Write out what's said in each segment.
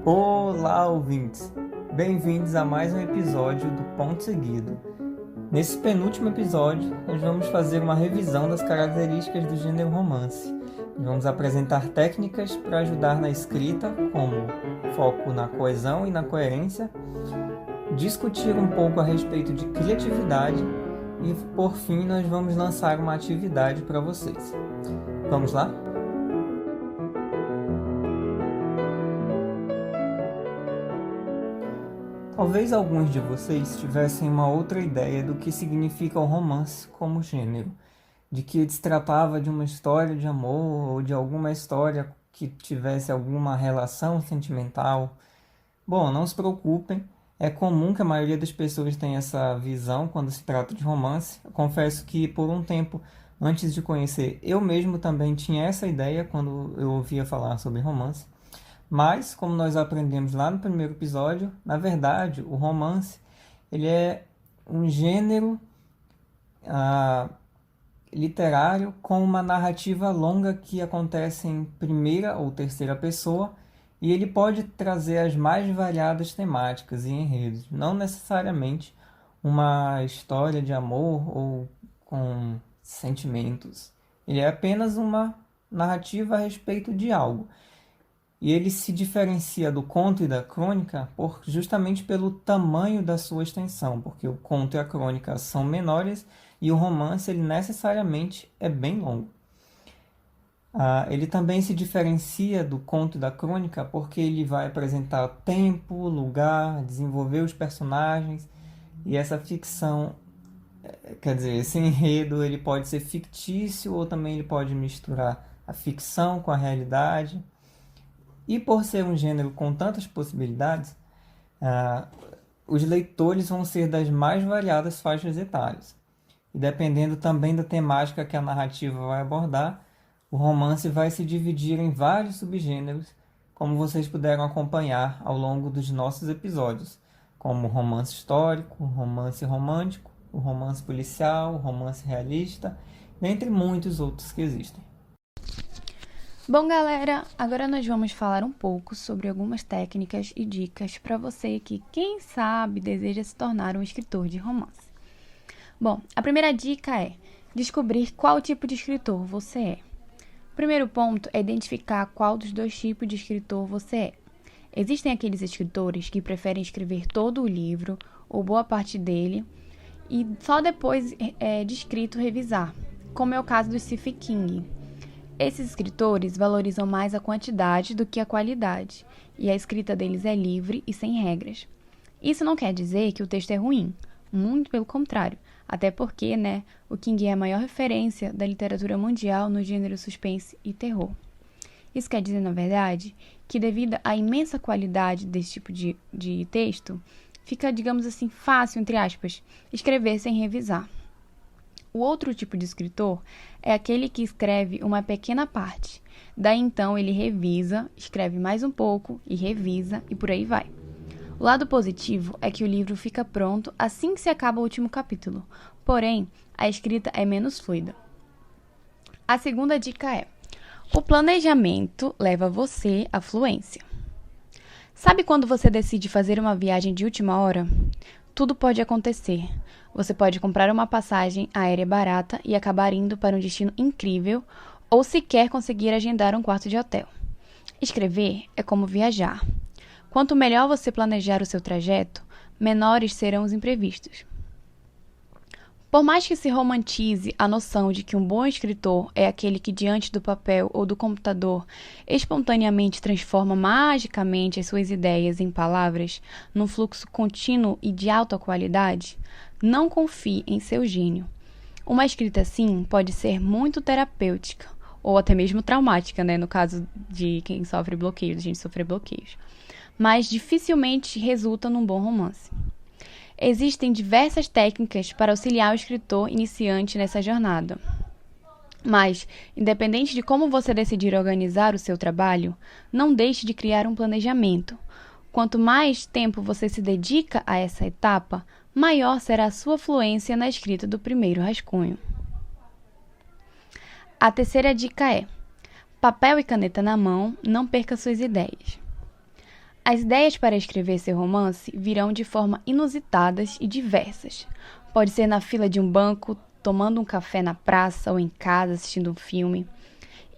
Olá, ouvintes! Bem-vindos a mais um episódio do Ponto Seguido. Nesse penúltimo episódio, nós vamos fazer uma revisão das características do gênero romance. Vamos apresentar técnicas para ajudar na escrita, como foco na coesão e na coerência, discutir um pouco a respeito de criatividade e, por fim, nós vamos lançar uma atividade para vocês. Vamos lá? Talvez alguns de vocês tivessem uma outra ideia do que significa o romance como gênero, de que se tratava de uma história de amor ou de alguma história que tivesse alguma relação sentimental. Bom, não se preocupem, é comum que a maioria das pessoas tenha essa visão quando se trata de romance. Eu confesso que por um tempo, antes de conhecer, eu mesmo também tinha essa ideia quando eu ouvia falar sobre romance. Mas, como nós aprendemos lá no primeiro episódio, na verdade, o romance ele é um gênero literário com uma narrativa longa que acontece em primeira ou terceira pessoa e ele pode trazer as mais variadas temáticas e enredos, não necessariamente uma história de amor ou com sentimentos. Ele é apenas uma narrativa a respeito de algo. E ele se diferencia do conto e da crônica justamente pelo tamanho da sua extensão, porque o conto e a crônica são menores e o romance ele necessariamente é bem longo. Ele também se diferencia do conto e da crônica porque ele vai apresentar tempo, lugar, desenvolver os personagens e essa ficção, quer dizer, esse enredo ele pode ser fictício ou também ele pode misturar a ficção com a realidade. E por ser um gênero com tantas possibilidades, os leitores vão ser das mais variadas faixas etárias. E dependendo também da temática que a narrativa vai abordar, o romance vai se dividir em vários subgêneros, como vocês puderam acompanhar ao longo dos nossos episódios, como romance histórico, romance romântico, o romance policial, o romance realista, dentre muitos outros que existem. Bom, galera, agora nós vamos falar um pouco sobre algumas técnicas e dicas para você que, quem sabe, deseja se tornar um escritor de romance. Bom, a primeira dica é descobrir qual tipo de escritor você é. O primeiro ponto é identificar qual dos dois tipos de escritor você é. Existem aqueles escritores que preferem escrever todo o livro ou boa parte dele e só depois de escrito revisar, como é o caso do Stephen King. Esses escritores valorizam mais a quantidade do que a qualidade, e a escrita deles é livre e sem regras. Isso não quer dizer que o texto é ruim, muito pelo contrário, até porque, o King é a maior referência da literatura mundial no gênero suspense e terror. Isso quer dizer, na verdade, que devido à imensa qualidade desse tipo de texto, fica, digamos assim, fácil, entre aspas, escrever sem revisar. O outro tipo de escritor é aquele que escreve uma pequena parte. Daí então ele revisa, escreve mais um pouco e revisa e por aí vai. O lado positivo é que o livro fica pronto assim que se acaba o último capítulo. Porém, a escrita é menos fluida. A segunda dica é: o planejamento leva você à fluência. Sabe quando você decide fazer uma viagem de última hora? Tudo pode acontecer. Você pode comprar uma passagem aérea barata e acabar indo para um destino incrível ou sequer conseguir agendar um quarto de hotel. Escrever é como viajar. Quanto melhor você planejar o seu trajeto, menores serão os imprevistos. Por mais que se romantize a noção de que um bom escritor é aquele que diante do papel ou do computador espontaneamente transforma magicamente as suas ideias em palavras num fluxo contínuo e de alta qualidade, não confie em seu gênio. Uma escrita assim pode ser muito terapêutica ou até mesmo traumática, no caso de quem sofre bloqueios, a gente sofre bloqueios, mas dificilmente resulta num bom romance. Existem diversas técnicas para auxiliar o escritor iniciante nessa jornada. Mas, independente de como você decidir organizar o seu trabalho, não deixe de criar um planejamento. Quanto mais tempo você se dedica a essa etapa, maior será a sua fluência na escrita do primeiro rascunho. A terceira dica é: Papel e caneta na mão, não perca suas ideias. As ideias para escrever seu romance virão de forma inusitadas e diversas. Pode ser na fila de um banco, tomando um café na praça ou em casa assistindo um filme.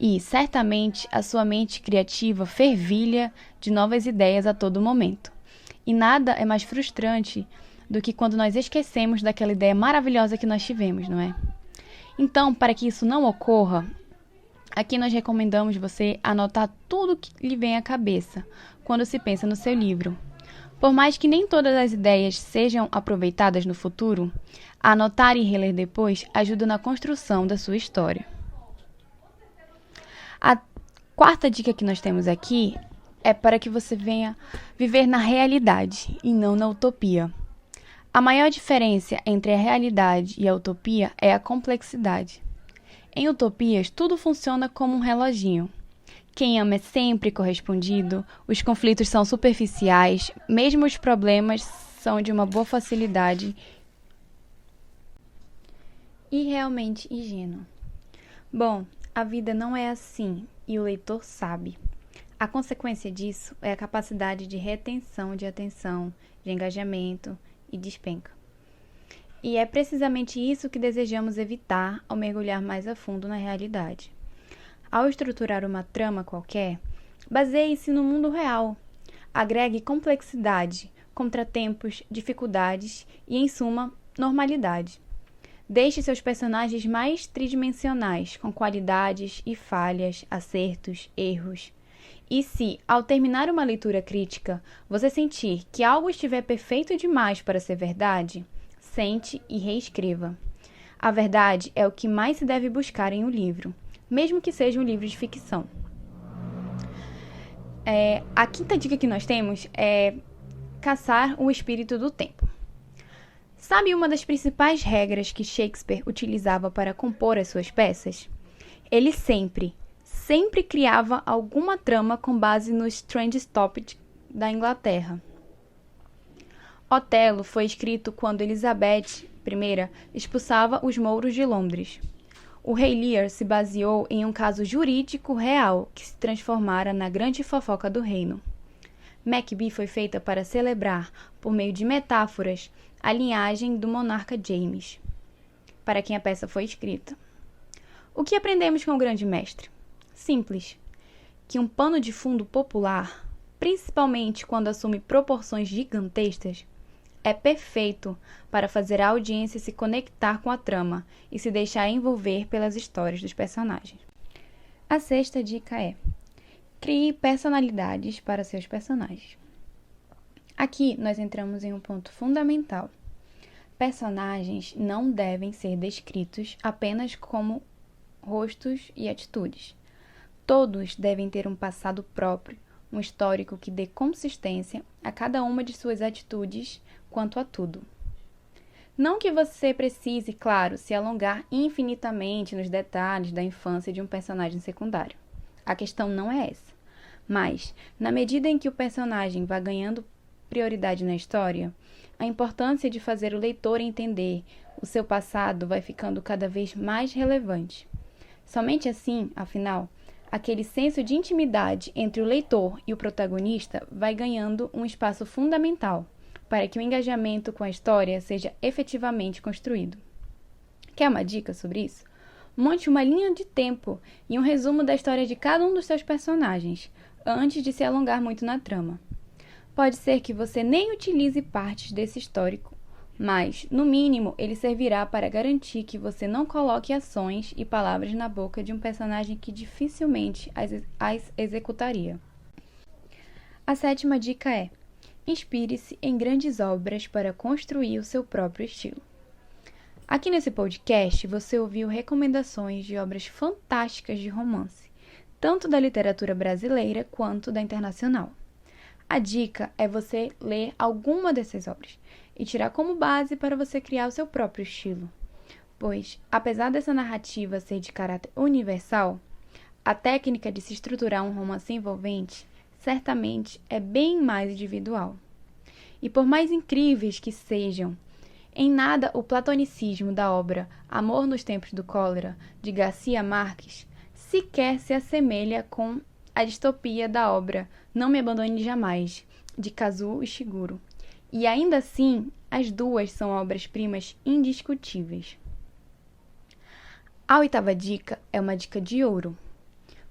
E, certamente, a sua mente criativa fervilha de novas ideias a todo momento. E nada é mais frustrante do que quando nós esquecemos daquela ideia maravilhosa que nós tivemos, não é? Então, para que isso não ocorra, aqui nós recomendamos você anotar tudo que lhe vem à cabeça quando se pensa no seu livro. Por mais que nem todas as ideias sejam aproveitadas no futuro, anotar e reler depois ajuda na construção da sua história. A quarta dica que nós temos aqui é para que você venha viver na realidade e não na utopia. A maior diferença entre a realidade e a utopia é a complexidade. Em utopias, tudo funciona como um reloginho. Quem ama é sempre correspondido, os conflitos são superficiais, mesmo os problemas são de uma boa facilidade e realmente ingênua. Bom, a vida não é assim e o leitor sabe. A consequência disso é a capacidade de retenção de atenção, de engajamento e despenca. E é precisamente isso que desejamos evitar ao mergulhar mais a fundo na realidade. Ao estruturar uma trama qualquer, baseie-se no mundo real. Agregue complexidade, contratempos, dificuldades e, em suma, normalidade. Deixe seus personagens mais tridimensionais, com qualidades e falhas, acertos, erros. E se, ao terminar uma leitura crítica, você sentir que algo estiver perfeito demais para ser verdade, sente e reescreva. A verdade é o que mais se deve buscar em um livro, mesmo que seja um livro de ficção. A quinta dica que nós temos é caçar o espírito do tempo. Sabe uma das principais regras que Shakespeare utilizava para compor as suas peças? Ele sempre criava alguma trama com base nos Trends Topics da Inglaterra. Otelo foi escrito quando Elizabeth I expulsava os mouros de Londres. O Rei Lear se baseou em um caso jurídico real que se transformara na grande fofoca do reino. Macbeth foi feita para celebrar, por meio de metáforas, a linhagem do monarca James, para quem a peça foi escrita. O que aprendemos com o grande mestre? Simples, que um pano de fundo popular, principalmente quando assume proporções gigantescas, é perfeito para fazer a audiência se conectar com a trama e se deixar envolver pelas histórias dos personagens. A sexta dica é: crie personalidades para seus personagens. Aqui nós entramos em um ponto fundamental. Personagens não devem ser descritos apenas como rostos e atitudes. Todos devem ter um passado próprio, um histórico que dê consistência a cada uma de suas atitudes quanto a tudo. Não que você precise, claro, se alongar infinitamente nos detalhes da infância de um personagem secundário. A questão não é essa. Mas, na medida em que o personagem vai ganhando prioridade na história, a importância de fazer o leitor entender o seu passado vai ficando cada vez mais relevante. Somente assim, afinal, aquele senso de intimidade entre o leitor e o protagonista vai ganhando um espaço fundamental para que o engajamento com a história seja efetivamente construído. Quer uma dica sobre isso? Monte uma linha de tempo e um resumo da história de cada um dos seus personagens, antes de se alongar muito na trama. Pode ser que você nem utilize partes desse histórico, mas, no mínimo, ele servirá para garantir que você não coloque ações e palavras na boca de um personagem que dificilmente as executaria. A sétima dica é: inspire-se em grandes obras para construir o seu próprio estilo. Aqui nesse podcast, você ouviu recomendações de obras fantásticas de romance, tanto da literatura brasileira quanto da internacional. A dica é você ler alguma dessas obras e tirar como base para você criar o seu próprio estilo. Pois, apesar dessa narrativa ser de caráter universal, a técnica de se estruturar um romance envolvente certamente é bem mais individual. E por mais incríveis que sejam, em nada o platonicismo da obra Amor nos Tempos do Cólera, de Garcia Marques, sequer se assemelha com a distopia da obra Não Me Abandone Jamais, de Kazuo Ishiguro. E ainda assim, as duas são obras-primas indiscutíveis. A 8ª dica é uma dica de ouro.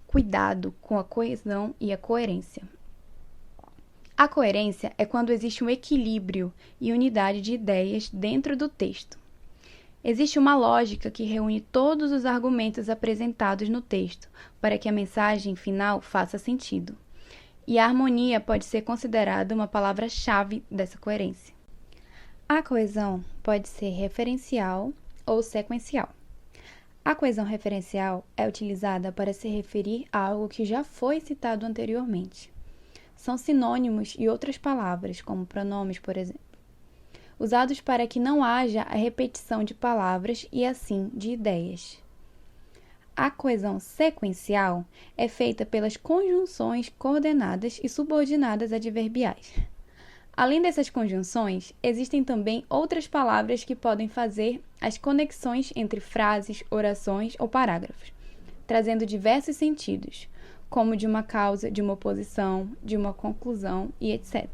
Cuidado com a coesão e a coerência. A coerência é quando existe um equilíbrio e unidade de ideias dentro do texto. Existe uma lógica que reúne todos os argumentos apresentados no texto para que a mensagem final faça sentido. E a harmonia pode ser considerada uma palavra-chave dessa coerência. A coesão pode ser referencial ou sequencial. A coesão referencial é utilizada para se referir a algo que já foi citado anteriormente. São sinônimos e outras palavras, como pronomes, por exemplo, usados para que não haja a repetição de palavras e, assim, de ideias. A coesão sequencial é feita pelas conjunções coordenadas e subordinadas adverbiais. Além dessas conjunções, existem também outras palavras que podem fazer as conexões entre frases, orações ou parágrafos, trazendo diversos sentidos, como de uma causa, de uma oposição, de uma conclusão e etc.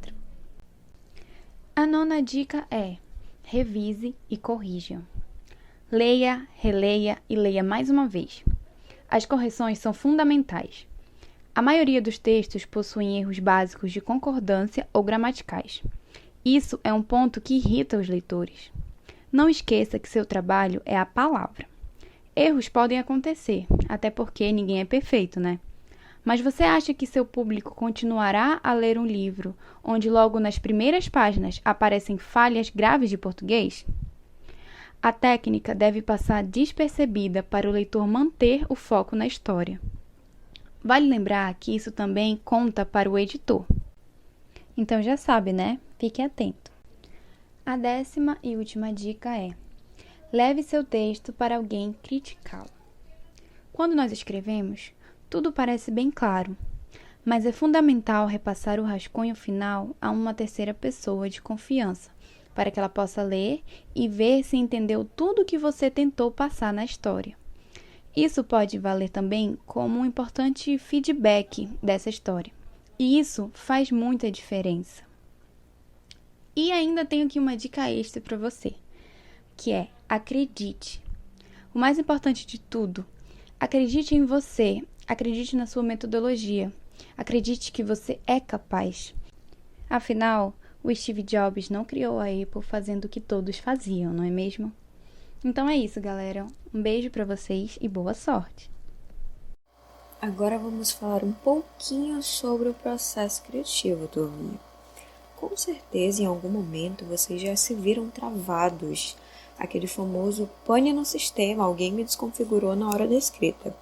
A 9ª dica é: revise e corrija. Leia, releia e leia mais uma vez. As correções são fundamentais. A maioria dos textos possuem erros básicos de concordância ou gramaticais. Isso é um ponto que irrita os leitores. Não esqueça que seu trabalho é a palavra. Erros podem acontecer, até porque ninguém é perfeito, né? Mas você acha que seu público continuará a ler um livro onde logo nas primeiras páginas aparecem falhas graves de português? A técnica deve passar despercebida para o leitor manter o foco na história. Vale lembrar que isso também conta para o editor. Então já sabe, né? Fique atento. A 10ª e última dica é: leve seu texto para alguém criticá-lo. Quando nós escrevemos, tudo parece bem claro, mas é fundamental repassar o rascunho final a uma terceira pessoa de confiança, para que ela possa ler e ver se entendeu tudo o que você tentou passar na história. Isso pode valer também como um importante feedback dessa história. E isso faz muita diferença. E ainda tenho aqui uma dica extra para você, que é: acredite. O mais importante de tudo, acredite em você, acredite na sua metodologia, acredite que você é capaz. Afinal, o Steve Jobs não criou a Apple fazendo o que todos faziam, não é mesmo? Então é isso, galera. Um beijo pra vocês e boa sorte! Agora vamos falar um pouquinho sobre o processo criativo, turminha. Com certeza, em algum momento, vocês já se viram travados. Aquele famoso pane no sistema, alguém me desconfigurou na hora da escrita.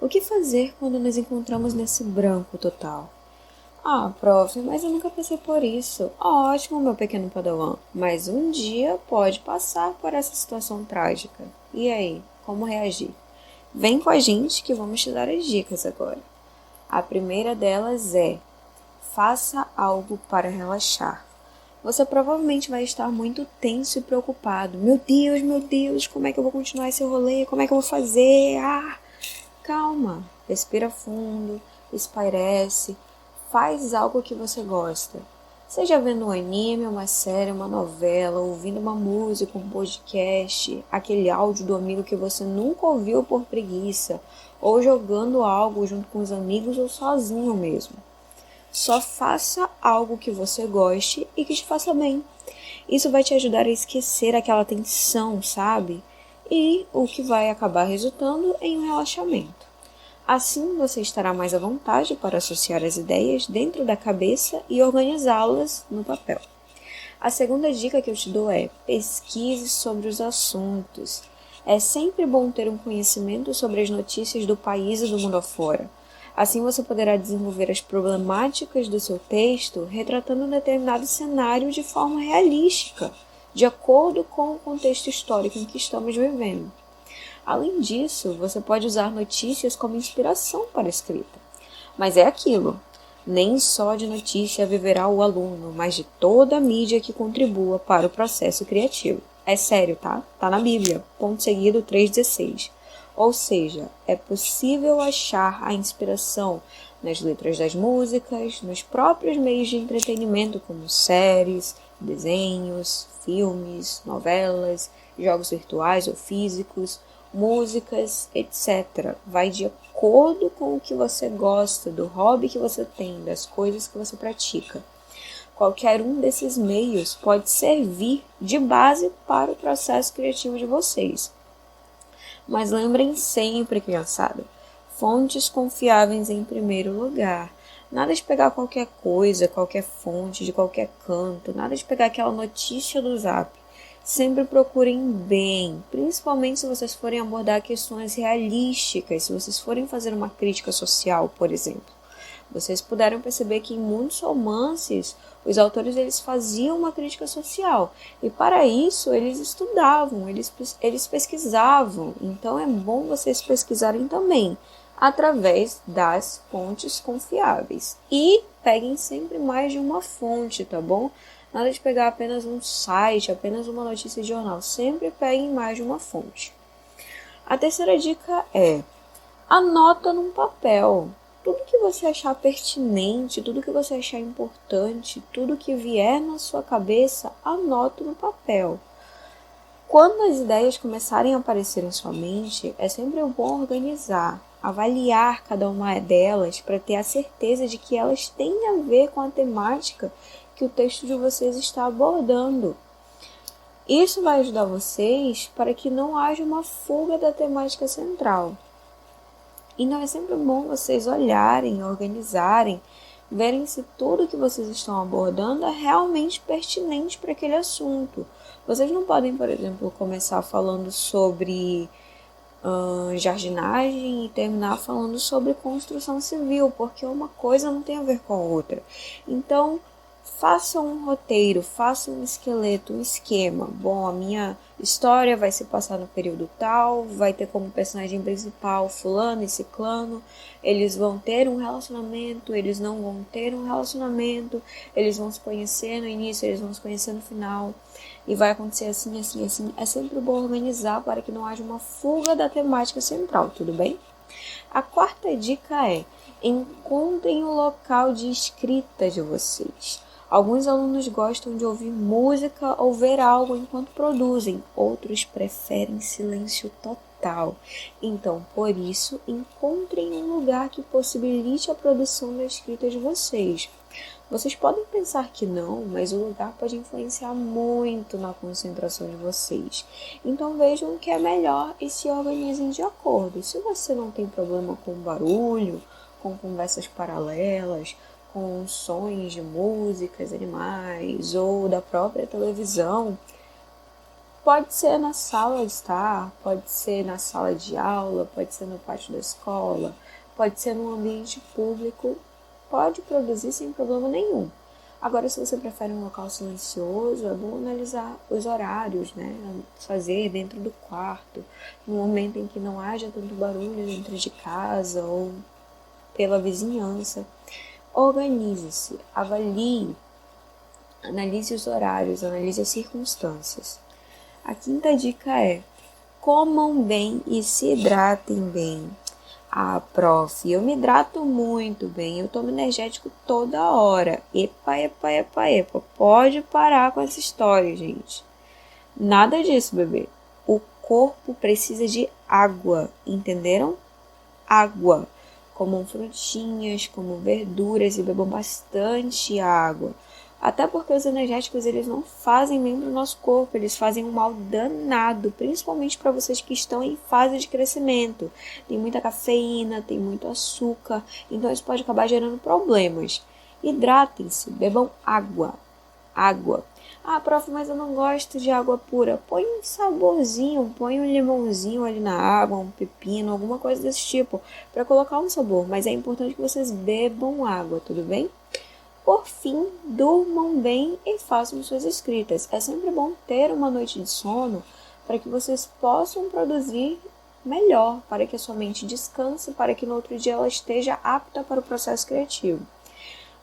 O que fazer quando nos encontramos nesse branco total? Ah, prof, mas eu nunca passei por isso. Ótimo, meu pequeno padawan, mas um dia pode passar por essa situação trágica. E aí, como reagir? Vem com a gente que vamos te dar as dicas agora. A primeira delas é: faça algo para relaxar. Você provavelmente vai estar muito tenso e preocupado. Meu Deus, como é que eu vou continuar esse rolê? Como é que eu vou fazer? Calma, respira fundo, espairece. Faz algo que você gosta. Seja vendo um anime, uma série, uma novela, ouvindo uma música, um podcast, aquele áudio do amigo que você nunca ouviu por preguiça, ou jogando algo junto com os amigos ou sozinho mesmo. Só faça algo que você goste e que te faça bem. Isso vai te ajudar a esquecer aquela tensão, sabe? E o que vai acabar resultando em um relaxamento. Assim, você estará mais à vontade para associar as ideias dentro da cabeça e organizá-las no papel. A segunda dica que eu te dou é: pesquise sobre os assuntos. É sempre bom ter um conhecimento sobre as notícias do país e do mundo afora. Assim você poderá desenvolver as problemáticas do seu texto retratando um determinado cenário de forma realística, de acordo com o contexto histórico em que estamos vivendo. Além disso, você pode usar notícias como inspiração para a escrita. Mas é aquilo, nem só de notícia viverá o aluno, mas de toda a mídia que contribua para o processo criativo. É sério, tá? Tá na Bíblia, ponto seguido 3,16. Ou seja, é possível achar a inspiração nas letras das músicas, nos próprios meios de entretenimento como séries, desenhos, filmes, novelas, jogos virtuais ou físicos, músicas, etc. Vai de acordo com o que você gosta, do hobby que você tem, das coisas que você pratica. Qualquer um desses meios pode servir de base para o processo criativo de vocês. Mas lembrem sempre, criançada, fontes confiáveis em primeiro lugar. Nada de pegar qualquer coisa, qualquer fonte, de qualquer canto, nada de pegar aquela notícia do Zap. Sempre procurem bem, principalmente se vocês forem abordar questões realísticas, se vocês forem fazer uma crítica social, por exemplo. Vocês puderam perceber que em muitos romances, os autores eles faziam uma crítica social. E para isso, eles estudavam, eles pesquisavam. Então, é bom vocês pesquisarem também, através das fontes confiáveis. E peguem sempre mais de uma fonte, tá bom? Nada de pegar apenas um site, apenas uma notícia de jornal. Sempre peguem mais de uma fonte. A terceira dica é: anota num papel. Tudo que você achar pertinente, tudo que você achar importante, tudo que vier na sua cabeça, anota no papel. Quando as ideias começarem a aparecer em sua mente, é sempre bom organizar, avaliar cada uma delas para ter a certeza de que elas têm a ver com a temática que o texto de vocês está abordando. Isso vai ajudar vocês para que não haja uma fuga da temática central. Então é sempre bom vocês olharem, organizarem, verem se tudo que vocês estão abordando é realmente pertinente para aquele assunto. Vocês não podem, por exemplo, começar falando sobre jardinagem e terminar falando sobre construção civil, porque uma coisa não tem a ver com a outra. Então, faça um roteiro, faça um esqueleto, um esquema. Bom, a minha história vai se passar no período tal, vai ter como personagem principal fulano e ciclano, eles vão ter um relacionamento, eles não vão ter um relacionamento, eles vão se conhecer no início, eles vão se conhecer no final, e vai acontecer assim, assim, assim. É sempre bom organizar para que não haja uma fuga da temática central, tudo bem? A quarta dica é: encontrem o local de escrita de vocês. Alguns alunos gostam de ouvir música ou ver algo enquanto produzem, outros preferem silêncio total. Então, por isso, encontrem um lugar que possibilite a produção da escrita de vocês. Vocês podem pensar que não, mas o lugar pode influenciar muito na concentração de vocês. Então vejam o que é melhor e se organizem de acordo. Se você não tem problema com barulho, com conversas paralelas, com sons de músicas, animais ou da própria televisão, pode ser na sala de estar, pode ser na sala de aula, pode ser no pátio da escola, pode ser num ambiente público, pode produzir sem problema nenhum. Agora, se você prefere um local silencioso, é bom analisar os horários, né? Fazer dentro do quarto, no momento em que não haja tanto barulho dentro de casa ou pela vizinhança. Organize-se, avalie, analise os horários, analise as circunstâncias. A quinta dica é: comam bem e se hidratem bem. Ah, prof, eu me hidrato muito bem, eu tomo energético toda hora. Epa, epa, epa, epa, pode parar com essa história, gente. Nada disso, bebê. O corpo precisa de água, entenderam? Água. Comam frutinhas, comam verduras e bebam bastante água. Até porque os energéticos eles não fazem bem para o nosso corpo, eles fazem um mal danado, principalmente para vocês que estão em fase de crescimento. Tem muita cafeína, tem muito açúcar, então isso pode acabar gerando problemas. Hidratem-se, bebam água. Água. Ah, prof, mas eu não gosto de água pura. Põe um saborzinho, põe um limãozinho ali na água, um pepino, alguma coisa desse tipo, para colocar um sabor. Mas é importante que vocês bebam água, tudo bem? Por fim, durmam bem e façam suas escritas. É sempre bom ter uma noite de sono para que vocês possam produzir melhor, para que a sua mente descanse, para que no outro dia ela esteja apta para o processo criativo.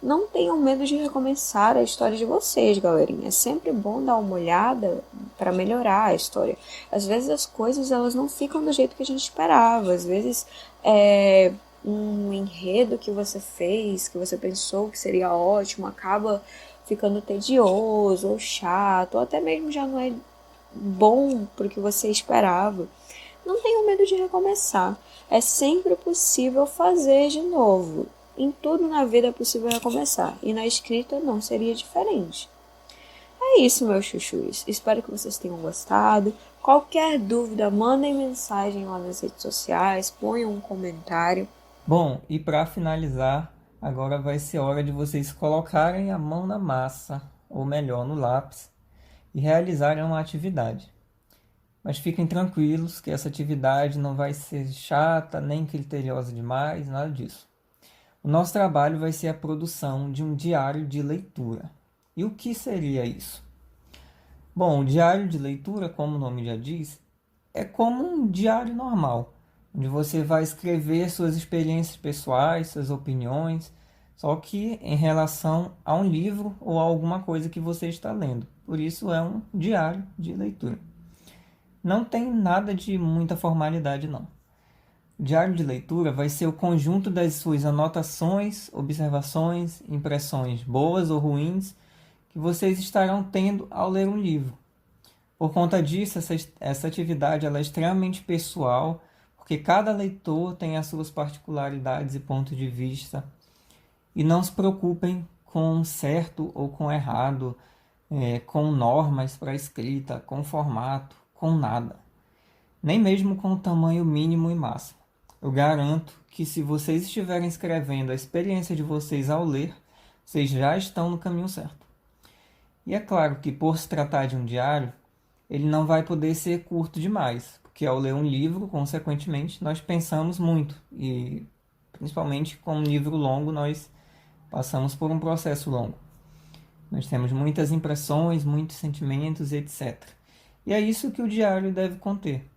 Não tenham medo de recomeçar a história de vocês, galerinha. É sempre bom dar uma olhada para melhorar a história. Às vezes as coisas elas não ficam do jeito que a gente esperava. Às vezes um enredo que você fez, que você pensou que seria ótimo, acaba ficando tedioso ou chato, ou até mesmo já não é bom pro que você esperava. Não tenham medo de recomeçar. É sempre possível fazer de novo. Em tudo na vida é possível recomeçar. E na escrita não seria diferente. É isso, meus chuchus. Espero que vocês tenham gostado. Qualquer dúvida, mandem mensagem lá nas redes sociais, ponham um comentário. Bom, e para finalizar, agora vai ser hora de vocês colocarem a mão na massa, ou melhor, no lápis, e realizarem uma atividade. Mas fiquem tranquilos que essa atividade não vai ser chata, nem criteriosa demais, nada disso. O nosso trabalho vai ser a produção de um diário de leitura. E o que seria isso? Bom, o diário de leitura, como o nome já diz, é como um diário normal, onde você vai escrever suas experiências pessoais, suas opiniões, só que em relação a um livro ou a alguma coisa que você está lendo. Por isso é um diário de leitura. Não tem nada de muita formalidade, não. O diário de leitura vai ser o conjunto das suas anotações, observações, impressões boas ou ruins que vocês estarão tendo ao ler um livro. Por conta disso, essa atividade ela é extremamente pessoal, porque cada leitor tem as suas particularidades e pontos de vista. E não se preocupem com certo ou com errado, com normas para escrita, com formato, com nada. Nem mesmo com o tamanho mínimo e máximo. Eu garanto que se vocês estiverem escrevendo a experiência de vocês ao ler, vocês já estão no caminho certo. E é claro que por se tratar de um diário, ele não vai poder ser curto demais, porque ao ler um livro, consequentemente, nós pensamos muito. E principalmente com um livro longo, nós passamos por um processo longo. Nós temos muitas impressões, muitos sentimentos, etc. E é isso que o diário deve conter.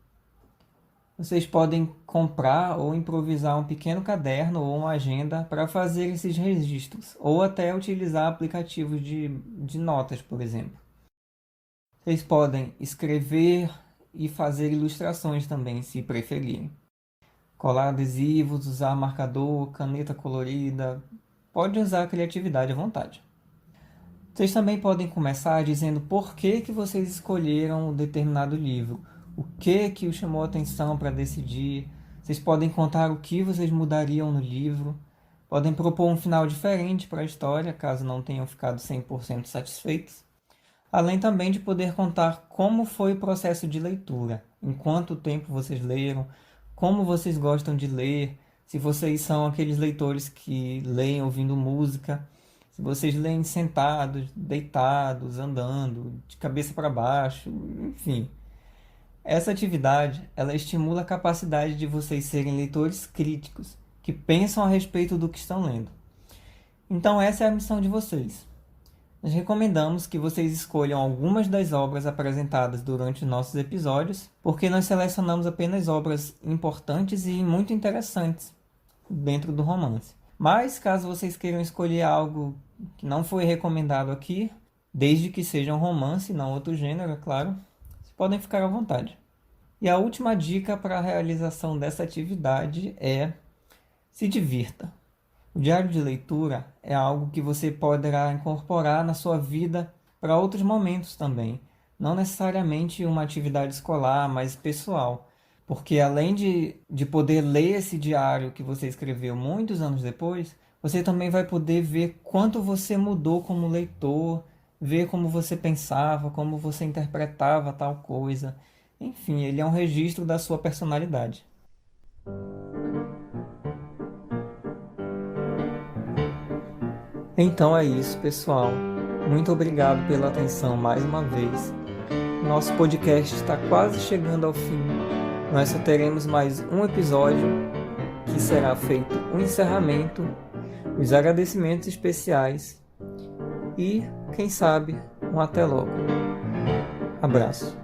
Vocês podem comprar ou improvisar um pequeno caderno ou uma agenda para fazer esses registros, ou até utilizar aplicativos de notas, por exemplo. Vocês podem escrever e fazer ilustrações também, se preferirem. Colar adesivos, usar marcador, caneta colorida, pode usar a criatividade à vontade. Vocês também podem começar dizendo por que vocês escolheram um determinado livro, o que o chamou a atenção para decidir. Vocês podem contar o que vocês mudariam no livro, podem propor um final diferente para a história, caso não tenham ficado 100% satisfeitos. Além também de poder contar como foi o processo de leitura, em quanto tempo vocês leram, como vocês gostam de ler, se vocês são aqueles leitores que leem ouvindo música, se vocês leem sentados, deitados, andando, de cabeça para baixo, enfim. Essa atividade, ela estimula a capacidade de vocês serem leitores críticos, que pensam a respeito do que estão lendo. Então essa é a missão de vocês. Nós recomendamos que vocês escolham algumas das obras apresentadas durante os nossos episódios, porque nós selecionamos apenas obras importantes e muito interessantes dentro do romance. Mas, caso vocês queiram escolher algo que não foi recomendado aqui, desde que seja um romance, não outro gênero, é claro, vocês podem ficar à vontade. E a última dica para a realização dessa atividade é: se divirta. O diário de leitura é algo que você poderá incorporar na sua vida para outros momentos também. Não necessariamente uma atividade escolar, mas pessoal. Porque além de poder ler esse diário que você escreveu muitos anos depois, você também vai poder ver quanto você mudou como leitor, ver como você pensava, como você interpretava tal coisa. Enfim, ele é um registro da sua personalidade. Então é isso, pessoal. Muito obrigado pela atenção mais uma vez. Nosso podcast está quase chegando ao fim. Nós só teremos mais um episódio, que será feito um encerramento, os agradecimentos especiais e, quem sabe, um até logo. Abraço.